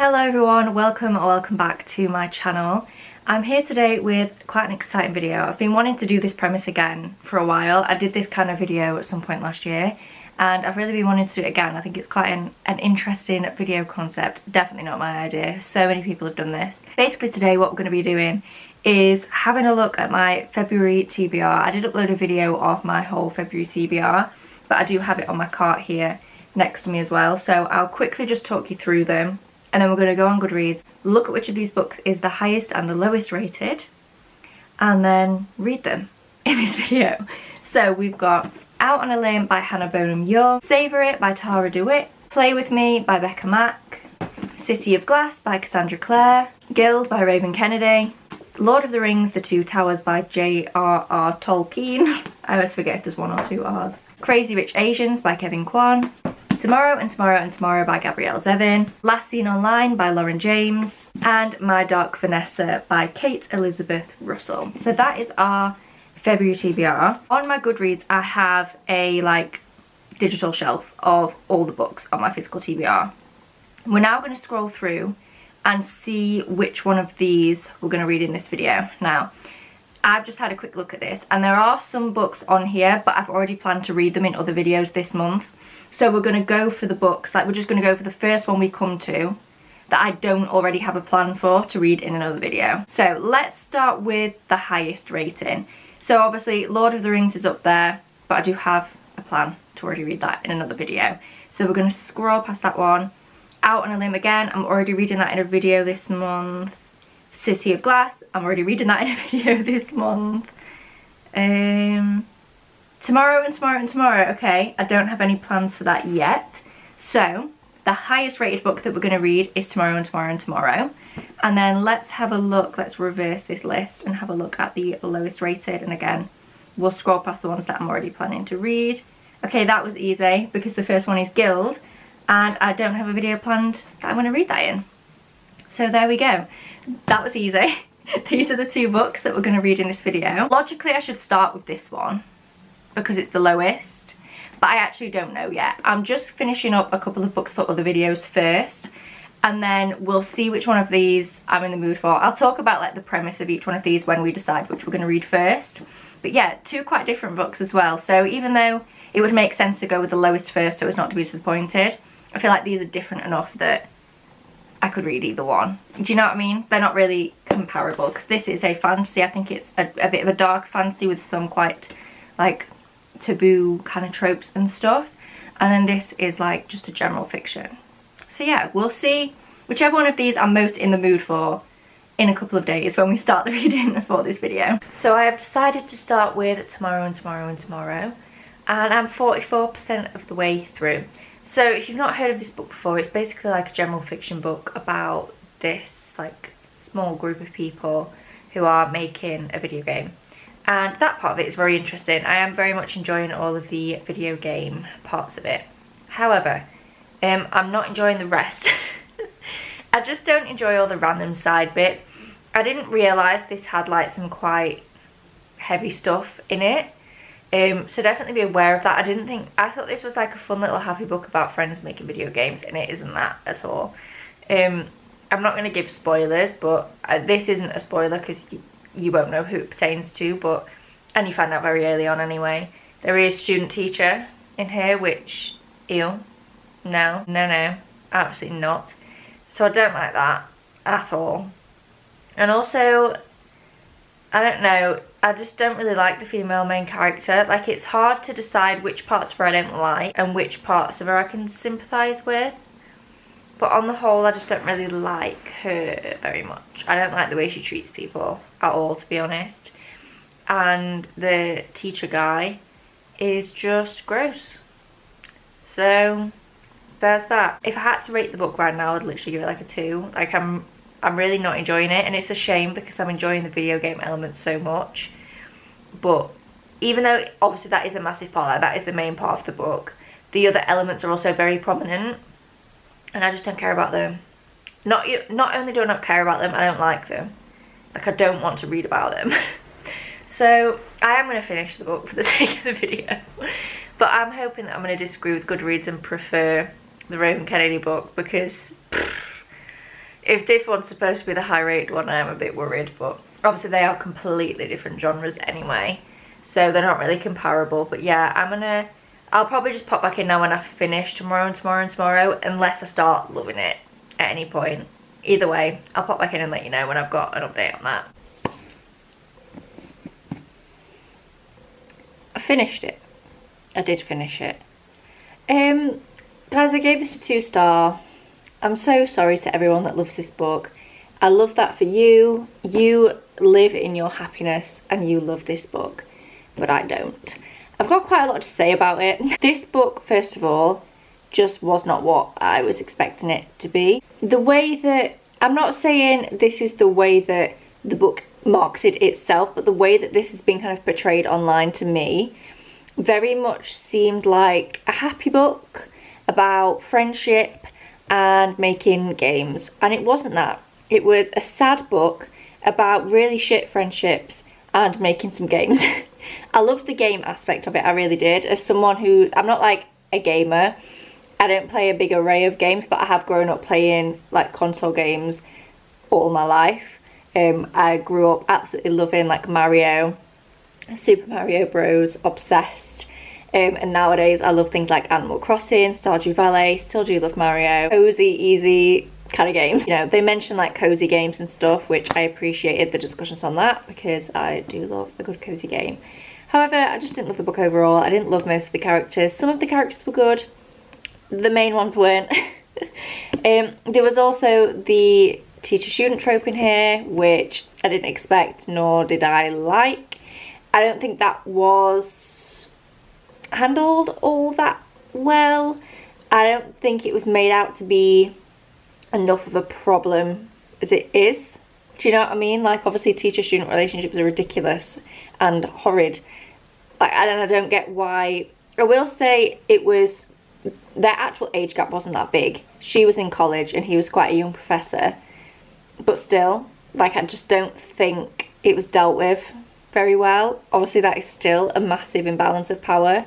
Hello everyone, welcome or welcome back to my channel. I'm here today with quite an exciting video. I've been wanting to do this premise again for a while. I did this kind of video at some point last year and I've really been wanting to do it again. I think it's quite an interesting video concept. Definitely not my idea. So many people have done this. Basically today what we're going to be doing is having a look at my February TBR. I did upload a video of my whole February TBR, but I do have it on my cart here next to me as well. So I'll quickly just talk you through them. And then we're going to go on Goodreads, look at which of these books is the highest and the lowest rated, and then read them in this video. So we've got Out on a Limb by Hannah Bonham Young, Savour It by Tara DeWitt, Play With Me by Becca Mack, City of Glass by Cassandra Clare, Guild by Raven Kennedy, Lord of the Rings, The Two Towers by J.R.R. Tolkien, I always forget if there's one or two R's, Crazy Rich Asians by Kevin Kwan, Tomorrow and Tomorrow and Tomorrow by Gabrielle Zevin, Last Seen Online by Lauren James, and My Dark Vanessa by Kate Elizabeth Russell. So that is our February TBR. On my Goodreads I have a digital shelf of all the books on my physical TBR. We're now going to scroll through and see which one of these we're going to read in this video. Now, I've just had a quick look at this and there are some books on here, but I've already planned to read them in other videos this month. So we're going to go for the books, we're just going to go for the first one we come to that I don't already have a plan for to read in another video. So let's start with the highest rating. So obviously Lord of the Rings is up there, but I do have a plan to already read that in another video. So we're going to scroll past that one. Out on a Limb again, I'm already reading that in a video this month. City of Glass, I'm already reading that in a video this month. Tomorrow and Tomorrow and Tomorrow, okay, I don't have any plans for that yet. So, the highest rated book that we're going to read is Tomorrow and Tomorrow and Tomorrow. And then let's have a look, let's reverse this list and have a look at the lowest rated. And again, we'll scroll past the ones that I'm already planning to read. Okay, that was easy because the first one is Guild and I don't have a video planned that I'm going to read that in. So there we go. That was easy. These are the two books that we're going to read in this video. Logically, I should start with this one because it's the lowest, but I actually don't know yet. I'm just finishing up a couple of books for other videos first, and then we'll see which one of these I'm in the mood for. I'll talk about the premise of each one of these when we decide which we're going to read first. But yeah, two quite different books as well. So even though it would make sense to go with the lowest first so as not to be disappointed, I feel like these are different enough that I could read either one. Do you know what I mean? They're not really comparable because this is a fantasy. I think it's a bit of a dark fantasy with some quite taboo kind of tropes and stuff, and then this is just a general fiction. So yeah, we'll see whichever one of these I'm most in the mood for in a couple of days when we start the reading for this video. So I have decided to start with Tomorrow and Tomorrow and Tomorrow, and I'm 44% of the way through. So if you've not heard of this book before, it's basically a general fiction book about this small group of people who are making a video game. And that part of it is very interesting. I am very much enjoying all of the video game parts of it. However, I'm not enjoying the rest. I just don't enjoy all the random side bits. I didn't realise this had some quite heavy stuff in it. So definitely be aware of that. I thought this was a fun little happy book about friends making video games, and it isn't that at all. I'm not going to give spoilers, but this isn't a spoiler because you won't know who it pertains to, and you find out very early on anyway. There is student teacher in here, which, ew, no, absolutely not. So I don't like that at all. And also, I don't know, I just don't really like the female main character. It's hard to decide which parts of her I don't like and which parts of her I can sympathise with. But on the whole, I just don't really like her very much. I don't like the way she treats people at all, to be honest. And the teacher guy is just gross. So there's that. If I had to rate the book right now, I'd literally give it a 2. I'm really not enjoying it, and it's a shame because I'm enjoying the video game elements so much. But even though obviously that is a massive part, that is the main part of the book, the other elements are also very prominent. And I just don't care about them. Not only do I not care about them, I don't like them. I don't want to read about them. So I am going to finish the book for the sake of the video. But I'm hoping that I'm going to disagree with Goodreads and prefer the Raven Kennedy book because if this one's supposed to be the high rated one, I am a bit worried, but obviously they are completely different genres anyway, so they're not really comparable. But yeah, I'll probably just pop back in now when I finish Tomorrow and Tomorrow and Tomorrow, unless I start loving it at any point. Either way, I'll pop back in and let you know when I've got an update on that. I finished it. I did finish it. Guys, I gave this a 2-star. I'm so sorry to everyone that loves this book. I love that for you. You live in your happiness and you love this book, but I don't. I've got quite a lot to say about it. This book, first of all, just was not what I was expecting it to be. The way that, I'm not saying this is the way that the book marketed itself, but the way that this has been kind of portrayed online to me very much seemed like a happy book about friendship and making games, and it wasn't that. It was a sad book about really shit friendships and making some games. I loved the game aspect of it, I really did. As someone who, I'm not like a gamer, I don't play a big array of games, but I have grown up playing like console games all my life. I grew up absolutely loving like Mario, Super Mario Bros, obsessed. And nowadays I love things like Animal Crossing, Stardew Valley, still do love Mario. Cozy, easy kind of games. You know, they mention like cozy games and stuff, which I appreciated the discussions on that because I do love a good cozy game. However, I just didn't love the book overall. I didn't love most of the characters. Some of the characters were good, the main ones weren't. There was also the teacher-student trope in here, which I didn't expect, nor did I like. I don't think that was handled all that well. I don't think it was made out to be enough of a problem as it is. Do you know what I mean? Like, obviously teacher-student relationships are ridiculous and horrid. Like, I don't get why. I will say it was, their actual age gap wasn't that big. She was in college and he was quite a young professor, but still, like, I just don't think it was dealt with very well. Obviously that is still a massive imbalance of power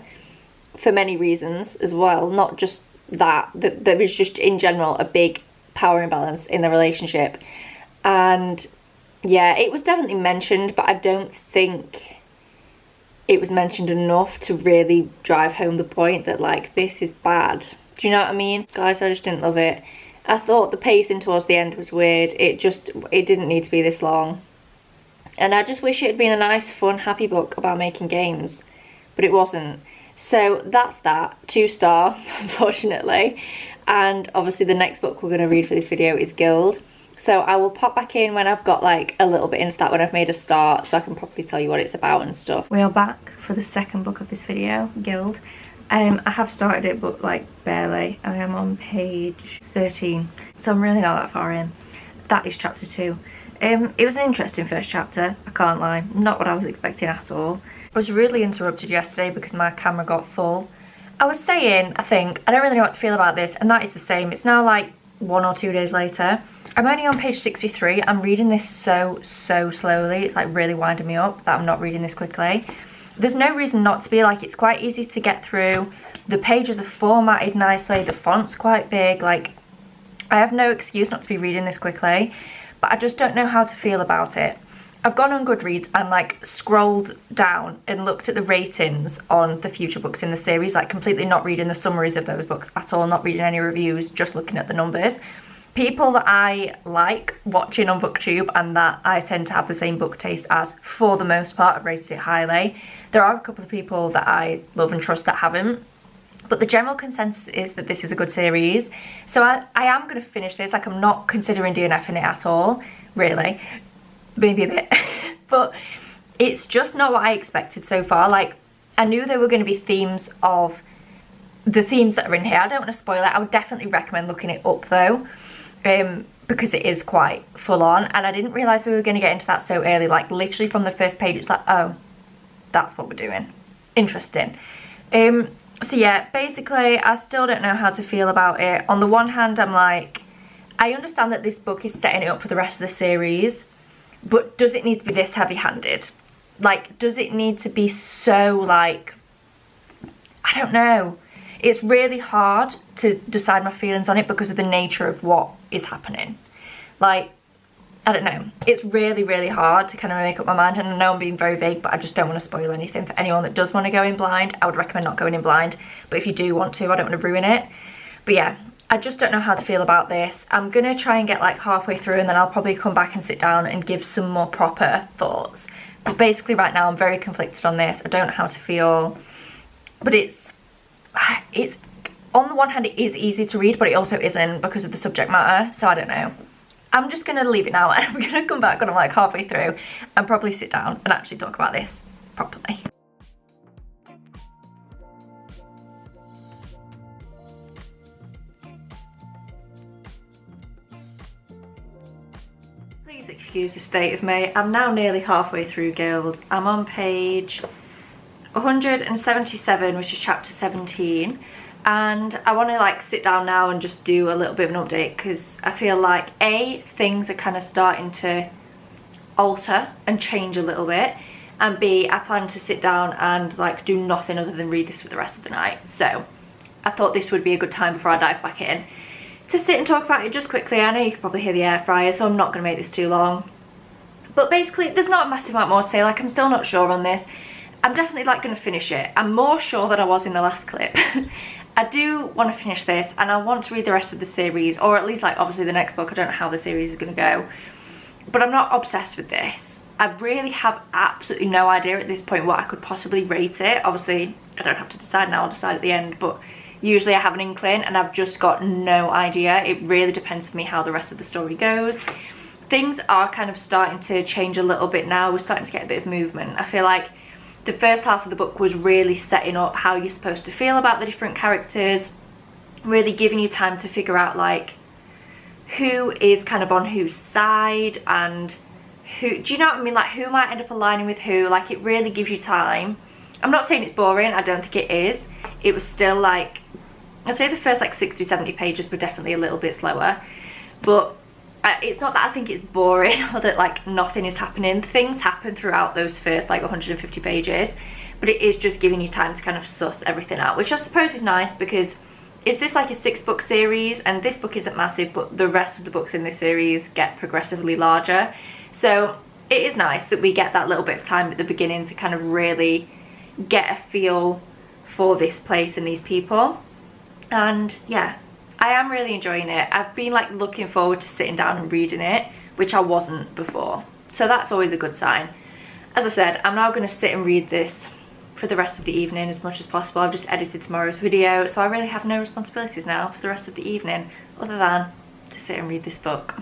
for many reasons as well, not just that there was just in general a big power imbalance in the relationship. And yeah, it was definitely mentioned, but I don't think it was mentioned enough to really drive home the point that like this is bad. Do you know what I mean? Guys, I just didn't love it. I thought the pacing towards the end was weird. It didn't need to be this long. And I just wish it had been a nice, fun, happy book about making games, but it wasn't. So that's that, 2-star, unfortunately. And obviously the next book we're going to read for this video is Guild. So I will pop back in when I've got like a little bit into that, when I've made a start, so I can properly tell you what it's about and stuff. We are back for the second book of this video, Guild. I have started it, but like barely. I am on page 13, so I'm really not that far in. That is chapter 2. It was an interesting first chapter, I can't lie. Not what I was expecting at all. I was really interrupted yesterday because my camera got full. I was saying, I think, I don't really know what to feel about this, and that is the same. It's now like 1 or 2 days later. I'm only on page 63. I'm reading this so slowly. It's like really winding me up that I'm not reading this quickly. There's no reason not to be. Like, it's quite easy to get through. The pages are formatted nicely. The font's quite big. Like, I have no excuse not to be reading this quickly, but I just don't know how to feel about it. I've gone on Goodreads and like scrolled down and looked at the ratings on the future books in the series, like completely not reading the summaries of those books at all, not reading any reviews, just looking at the numbers. People that I like watching on BookTube and that I tend to have the same book taste as, for the most part, have rated it highly. There are a couple of people that I love and trust that haven't, but the general consensus is that this is a good series. So I am going to finish this. Like, I'm not considering DNFing it at all, really. Maybe a bit. But it's just not what I expected so far. Like, I knew there were going to be themes of the themes that are in here. I don't want to spoil it. I would definitely recommend looking it up though, because it is quite full on, and I didn't realise we were going to get into that so early. Like, literally from the first page it's like, oh, that's what we're doing. Interesting. So yeah, basically I still don't know how to feel about it. On the one hand, I'm like, I understand that this book is setting it up for the rest of the series, but does it need to be this heavy-handed? Like, does it need to be so, like, I don't know. It's really hard to decide my feelings on it because of the nature of what is happening. Like, I don't know, it's really, really hard to kind of make up my mind, and I know I'm being very vague, but I just don't want to spoil anything for anyone that does want to go in blind. I would recommend not going in blind, but if you do want to, I don't want to ruin it. But yeah, I just don't know how to feel about this. I'm gonna try and get like halfway through, and then I'll probably come back and sit down and give some more proper thoughts. But basically right now I'm very conflicted on this. I don't know how to feel, but it's on the one hand it is easy to read, but it also isn't because of the subject matter, so I don't know. I'm just gonna leave it now, and I'm gonna come back when I'm like halfway through and probably sit down and actually talk about this properly. Please excuse the state of me. I'm now nearly halfway through Guild. I'm on page 177, which is chapter 17. And I want to like sit down now and just do a little bit of an update, because I feel like A, things are kind of starting to alter and change a little bit, and B, I plan to sit down and like do nothing other than read this for the rest of the night. So I thought this would be a good time before I dive back in to sit and talk about it just quickly. I know you can probably hear the air fryer, so I'm not going to make this too long. But basically there's not a massive amount more to say. Like, I'm still not sure on this. I'm definitely like going to finish it. I'm more sure than I was in the last clip. I do want to finish this, and I want to read the rest of the series, or at least like obviously the next book. I don't know how the series is going to go, but I'm not obsessed with this. I really have absolutely no idea at this point what I could possibly rate it. Obviously I don't have to decide now, I'll decide at the end, but usually I have an inkling and I've just got no idea. It really depends for me how the rest of the story goes. Things are kind of starting to change a little bit now. We're starting to get a bit of movement. I feel like the first half of the book was really setting up how you're supposed to feel about the different characters, really giving you time to figure out like who is kind of on whose side, and who, do you know what I mean, like who might end up aligning with who. Like, it really gives you time. I'm not saying it's boring, I don't think it is. It was still like, I'd say the first like 60, 70 pages were definitely a little bit slower, but it's not that I think it's boring or that like nothing is happening. Things happen throughout those first like 150 pages, but it is just giving you time to kind of suss everything out, which I suppose is nice, because is this like a 6-book series, and this book isn't massive, but the rest of the books in this series get progressively larger. So it is nice that we get that little bit of time at the beginning to kind of really get a feel for this place and these people. And yeah, I am really enjoying it. I've been like looking forward to sitting down and reading it, which I wasn't before. So that's always a good sign. As I said, I'm now going to sit and read this for the rest of the evening as much as possible. I've just edited tomorrow's video, so I really have no responsibilities now for the rest of the evening other than to sit and read this book.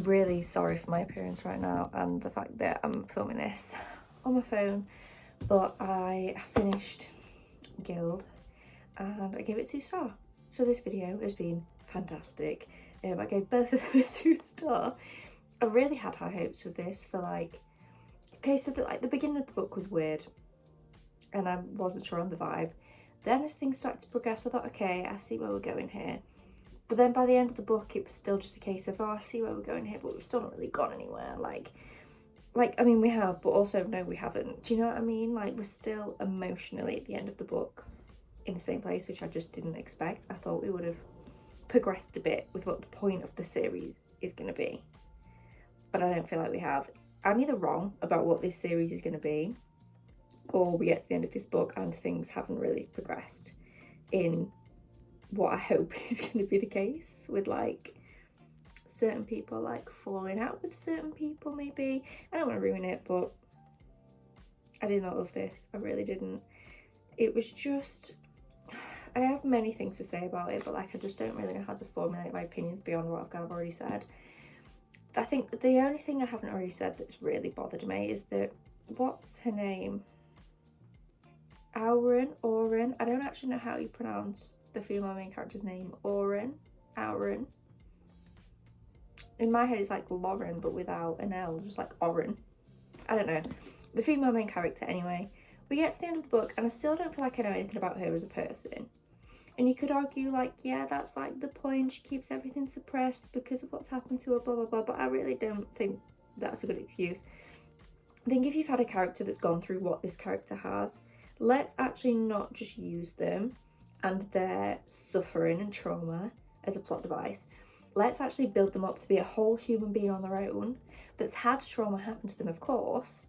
Really sorry for my appearance right now and the fact that I'm filming this on my phone, but I finished Guild and I gave it 2 stars. So this video has been fantastic. I gave both of them a 2 star. I really had high hopes with this for like, okay, so the beginning of the book was weird and I wasn't sure on the vibe. Then as things started to progress, I thought, okay, I see where we're going here. But then by the end of the book, it was still just a case of, oh, I see where we're going here, but we've still not really gone anywhere. Like, I mean, we have, but also, no, we haven't. Do you know what I mean? Like, we're still emotionally at the end of the book in the same place, which I just didn't expect. I thought we would have progressed a bit with what the point of the series is going to be. But I don't feel like we have. I'm either wrong about what this series is going to be, or we get to the end of this book and things haven't really progressed in what I hope is going to be the case, with like certain people like falling out with certain people maybe. I don't want to ruin it, but I did not love this. I really didn't. It was just, I have many things to say about it, but like I just don't really know how to formulate my opinions beyond what I've kind of already said. I think the only thing I haven't already said that's really bothered me is that, what's her name? Auren? I don't actually know how you pronounce the female main character's name. Auren? In my head it's like Lauren, but without an L, just like Oren. I don't know. The female main character anyway. We get to the end of the book and I still don't feel like I know anything about her as a person. And you could argue like, yeah, that's like the point, she keeps everything suppressed because of what's happened to her, blah, blah, blah. But I really don't think that's a good excuse. I think if you've had a character that's gone through what this character has, let's actually not just use them and their suffering and trauma as a plot device. Let's actually build them up to be a whole human being on their own that's had trauma happen to them, of course,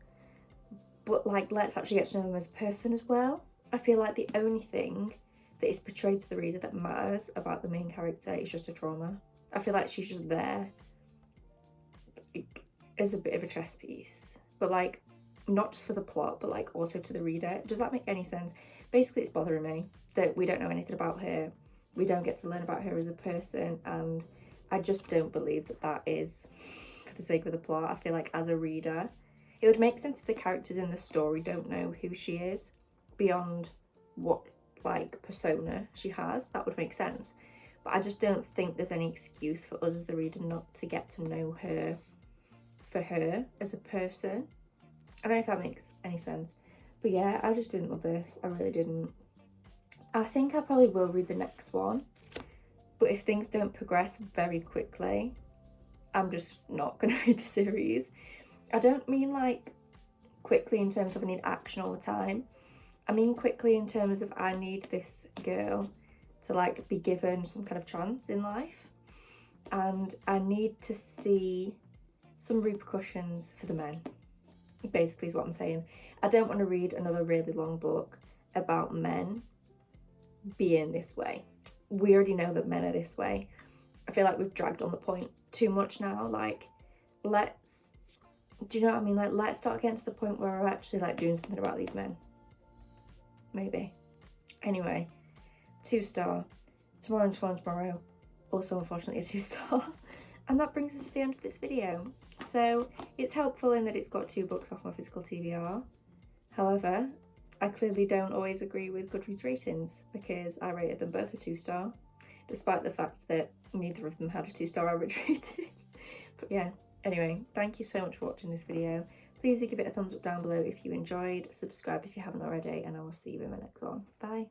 but like, let's actually get to know them as a person as well. I feel like the only thing that is portrayed to the reader that matters about the main character is just a trauma. I feel like she's just there as a bit of a chess piece, but like, not just for the plot, but like also to the reader. Does that make any sense? Basically, it's bothering me that we don't know anything about her. We don't get to learn about her as a person, and I just don't believe that that is for the sake of the plot. I feel like as a reader, it would make sense if the characters in the story don't know who she is beyond what like persona she has. That would make sense. But I just don't think there's any excuse for us as the reader not to get to know her for her as a person. I don't know if that makes any sense. But yeah, I just didn't love this. I really didn't. I think I probably will read the next one. But if things don't progress very quickly, I'm just not going to read the series. I don't mean like quickly in terms of I need action all the time. I mean quickly in terms of I need this girl to like be given some kind of chance in life. And I need to see some repercussions for the men. Basically is what I'm saying. I don't want to read another really long book about men being this way. We already know that men are this way. I feel like we've dragged on the point too much now. Like, let's, do you know what I mean? Like, let's start getting to the point where we're actually like doing something about these men. Maybe. Anyway, 2-star. Tomorrow. Also, unfortunately, a 2-star. And that brings us to the end of this video. So it's helpful in that it's got 2 books off my physical TBR. However, I clearly don't always agree with Goodreads ratings because I rated them both a 2-star, despite the fact that neither of them had a 2-star average rating. But yeah, anyway, thank you so much for watching this video. Please do give it a thumbs up down below if you enjoyed, subscribe if you haven't already, and I will see you in my next one. Bye.